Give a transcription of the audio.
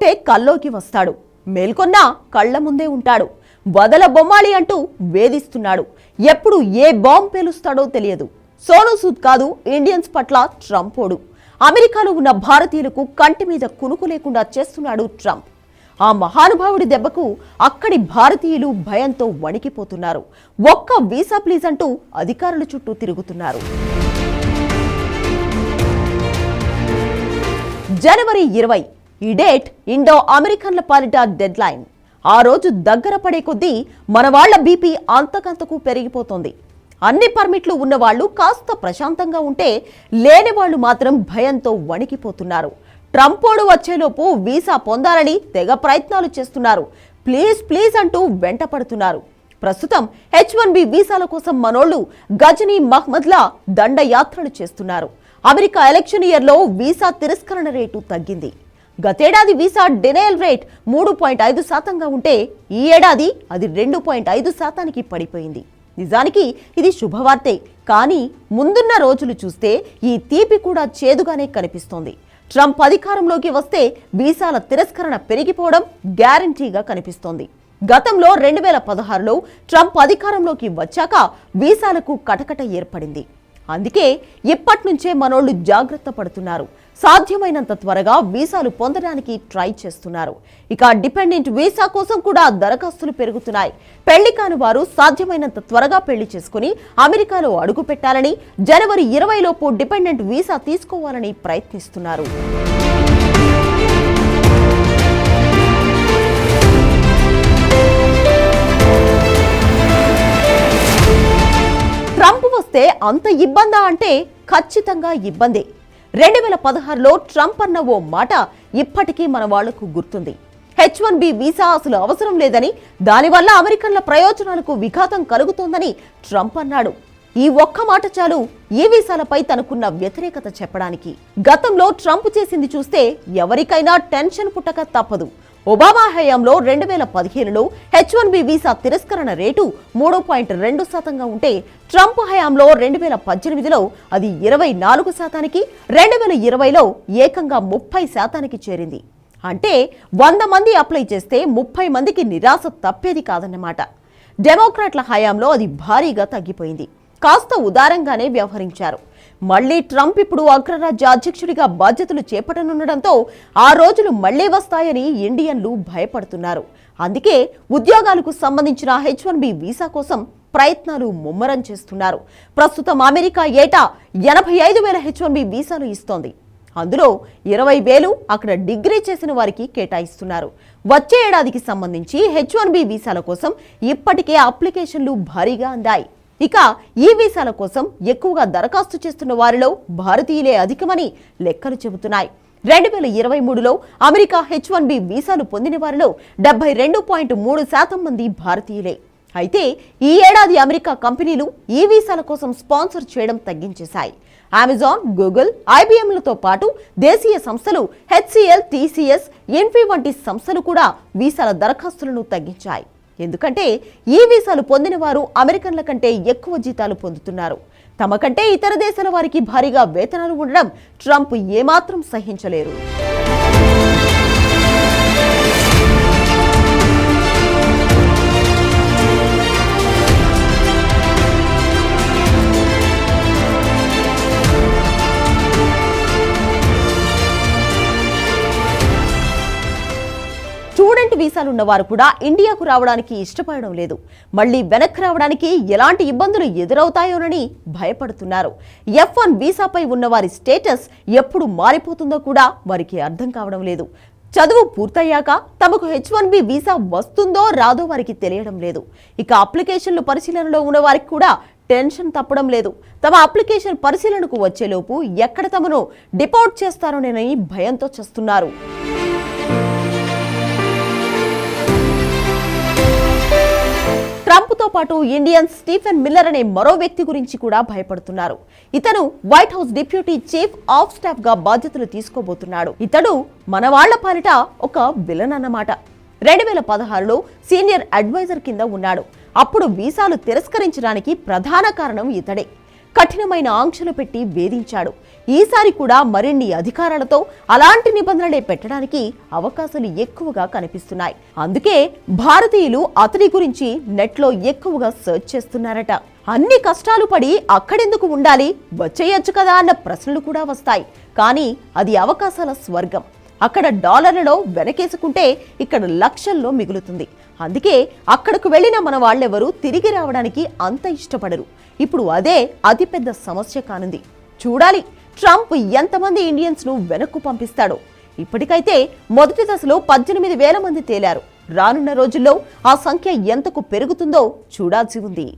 లేస్తే కల్లోకి వస్తాడు, మేల్కొన్నా కళ్ల ముందే ఉంటాడు, వదల బొమ్మాలి అంటూ వేధిస్తున్నాడు. ఎప్పుడు ఏ బాంబు పేలుస్తాడో తెలియదు. సోనూ సూద్ కాదు ఇండియన్స్ పట్ల ట్రంపోడు. అమెరికాలో ఉన్న భారతీయులకు కంటి మీద కునుకు లేకుండా చేస్తున్నాడు ట్రంప్. ఆ మహానుభావుడి దెబ్బకు అక్కడి భారతీయులు భయంతో వణికిపోతున్నారు. ఒక్క వీసా ప్లీజ్ అంటూ అధికారుల చుట్టూ తిరుగుతున్నారు. జనవరి 20 ఈ డేట్ ఇండో అమెరికన్ల పాలిట డెడ్ లైన్. ఆ రోజు దగ్గర పడే కొద్దీ మన వాళ్ల బీపీ అంతకంతకు పెరిగిపోతోంది. అన్ని పర్మిట్లు ఉన్నవాళ్లు కాస్త ప్రశాంతంగా ఉంటే, లేని వాళ్లు మాత్రం భయంతో వణికిపోతున్నారు. ట్రంపోడు వచ్చేలోపు వీసా పొందాలని తెగ ప్రయత్నాలు చేస్తున్నారు. ప్లీజ్ ప్లీజ్ అంటూ వెంట పడుతున్నారు. ప్రస్తుతం H1B వీసాల కోసం మనోళ్లు గజనీ మహ్మద్లా దండయాత్రలు చేస్తున్నారు. అమెరికా ఎలక్షన్ ఇయర్లో వీసా తిరస్కరణ రేటు తగ్గింది. గతేడాది వీసా డినయల్ రేట్ 3.5% ఉంటే ఈ ఏడాది అది 2.5% పడిపోయింది. నిజానికి ఇది శుభవార్తే, కానీ ముందున్న రోజులు చూస్తే ఈ తీపి కూడా చేదుగానే కనిపిస్తోంది. ట్రంప్ అధికారంలోకి వస్తే వీసాల తిరస్కరణ పెరిగిపోవడం గ్యారంటీగా కనిపిస్తోంది. గతంలో 2016లో ట్రంప్ అధికారంలోకి వచ్చాక వీసాలకు కటకట ఏర్పడింది. అందుకే ఇప్పటి నుంచే మనోళ్లు జాగ్రత్త పడుతున్నారు. సాధ్యమైనంత త్వరగా వీసాలు పొందడానికి ట్రై చేస్తున్నారు. ఇక డిపెండెంట్ వీసా కోసం కూడా దరఖాస్తులు పెరుగుతున్నాయి. పెళ్లి కాని వారు సాధ్యమైనంత త్వరగా పెళ్లి చేసుకుని అమెరికాలో అడుగు పెట్టాలని, జనవరి 20 లోపు డిపెండెంట్ వీసా తీసుకోవాలని ప్రయత్నిస్తున్నారు. ట్రంప్ వస్తే అంత ఇబ్బందా అంటే ఖచ్చితంగా ఇబ్బందే. 2016లో ట్రంప్ అన్న ఓ మాట ఇప్పటికీ మన వాళ్లకు గుర్తుంది. H1B వీసా అసలు అవసరం లేదని, దానివల్ల అమెరికన్ల ప్రయోజనాలకు విఘాతం కలుగుతోందని ట్రంప్ అన్నాడు. ఈ ఒక్క మాట చాలు ఈ వీసాలపై తనకున్న వ్యతిరేకత చెప్పడానికి. గతంలో ట్రంప్ చేసింది చూస్తే ఎవరికైనా టెన్షన్ పుట్టక తప్పదు. ఒబామా హయాంలో 2015లో H1B వీసా తిరస్కరణ రేటు 3.2% ఉంటే, ట్రంప్ హయాంలో 2018లో అది 24%కి, 2020లో ఏకంగా 30%కి చేరింది. అంటే 100 మంది అప్లై చేస్తే 30 మందికి నిరాశ తప్పేది కాదన్నమాట. డెమోక్రాట్ల హయాంలో అది భారీగా తగ్గిపోయింది. కాస్త ఉదారంగానే వ్యవహరించారు. మళ్లీ ట్రంప్ ఇప్పుడు అగ్రరాజ్య అధ్యక్షుడిగా బాధ్యతలు చేపట్టనుండడంతో ఆ రోజులు మళ్లీ వస్తాయని ఇండియన్లు భయపడుతున్నారు. అందుకే ఉద్యోగాలకు సంబంధించిన H1B వీసా కోసం ప్రయత్నాలు ముమ్మరం చేస్తున్నారు. ప్రస్తుతం అమెరికా ఏటా 85,000 H1B వీసాలు ఇస్తోంది. అందులో 20,000 అక్కడ డిగ్రీ చేసిన వారికి కేటాయిస్తున్నారు. వచ్చే ఏడాదికి సంబంధించి H1B వీసాల కోసం ఇప్పటికే అప్లికేషన్లు భారీగా అందాయి. ఇక ఈ వీసాల కోసం ఎక్కువగా దరఖాస్తు చేస్తున్న వారిలో భారతీయులే అధికమని లెక్కలు చెబుతున్నాయి. 2023లో అమెరికా H1B వీసాలు పొందిన వారిలో 72.3% మంది భారతీయులే. అయితే ఈ ఏడాది అమెరికా కంపెనీలు ఈ వీసాల కోసం స్పాన్సర్ చేయడం తగ్గించేశాయి. అమెజాన్, గూగుల్, IBMలతో పాటు దేశీయ సంస్థలు HCL, TCS, ఇన్ఫీ వంటి సంస్థలు కూడా వీసాల దరఖాస్తులను తగ్గించాయి. ఎందుకంటే ఈ వీసాలు పొందిన వారు అమెరికన్ల కంటే ఎక్కువ జీతాలు పొందుతున్నారు. తమ కంటే ఇతర దేశాల వారికి భారీగా వేతనాలు ఉండడం ట్రంప్ ఏమాత్రం సహించలేరు. స్టూడెంట్ వీసాలున్న వారు కూడా ఇండియాకు రావడానికి ఇష్టపడడం లేదు. మళ్లీ వెనక్కి రావడానికి ఎలాంటి ఇబ్బందులు ఎదురవుతాయోనని భయపడుతున్నారు. F1 వీసాపై ఉన్నవారి స్టేటస్ ఎప్పుడు మారిపోతుందో కూడా వారికి అర్థం కావడం లేదు. చదువు పూర్తయ్యాక తమకు H1B వీసా వస్తుందో రాదో వారికి తెలియడం లేదు. ఇక అప్లికేషన్లు పరిశీలనలో ఉన్న వారికి కూడా టెన్షన్ తప్పడం లేదు. తమ అప్లికేషన్ పరిశీలనకు వచ్చేలోపు ఎక్కడ తమను డిపోర్ట్ చేస్తారోనని భయంతో చేస్తున్నారు. ట్రంప్తో పాటు ఇండియన్ స్టీఫెన్ మిల్లర్ అనే మరో వ్యక్తి గురించి కూడా భయపడుతున్నారు. ఇతను white house deputy chief of staff గా బాధ్యతలు తీసుకోబోతున్నాడు. ఇతడు మన వాళ్ల పాలిట ఒక విలన్ అన్నమాట. 2016లో సీనియర్ అడ్వైజర్ కింద ఉన్నాడు. అప్పుడు వీసాలు తిరస్కరించడానికి ప్రధాన కారణం ఇతడే. కఠినమైన ఆంక్షలు పెట్టి వేధించాడు. ఈసారి కూడా మరిన్ని అధికారాలతో అలాంటి నిబంధనలే పెట్టడానికి అవకాశాలు ఎక్కువగా కనిపిస్తున్నాయి. అందుకే భారతీయులు అతడి గురించి నెట్లో ఎక్కువగా సెర్చ్ చేస్తున్నారట. అన్ని కష్టాలు పడి అక్కడెందుకు ఉండాలి, వచ్చేయొచ్చు కదా అన్న ప్రశ్నలు కూడా వస్తాయి. కానీ అది అవకాశాల స్వర్గం. అక్కడ డాలర్లలో వెనకేసుకుంటే ఇక్కడ లక్షల్లో మిగులుతుంది. అందుకే అక్కడకు వెళ్లిన మన వాళ్ళెవరూ తిరిగి రావడానికి అంత ఇష్టపడరు. ఇప్పుడు అదే అతిపెద్ద సమస్య కానుంది. చూడాలి ట్రంప్ ఎంతమంది ఇండియన్స్ ను వెనక్కు పంపిస్తాడో. ఇప్పటికైతే మొదటి దశలో 18,000 మంది తేలారు. రానున్న రోజుల్లో ఆ సంఖ్య ఎంతకు పెరుగుతుందో చూడాల్సి ఉంది.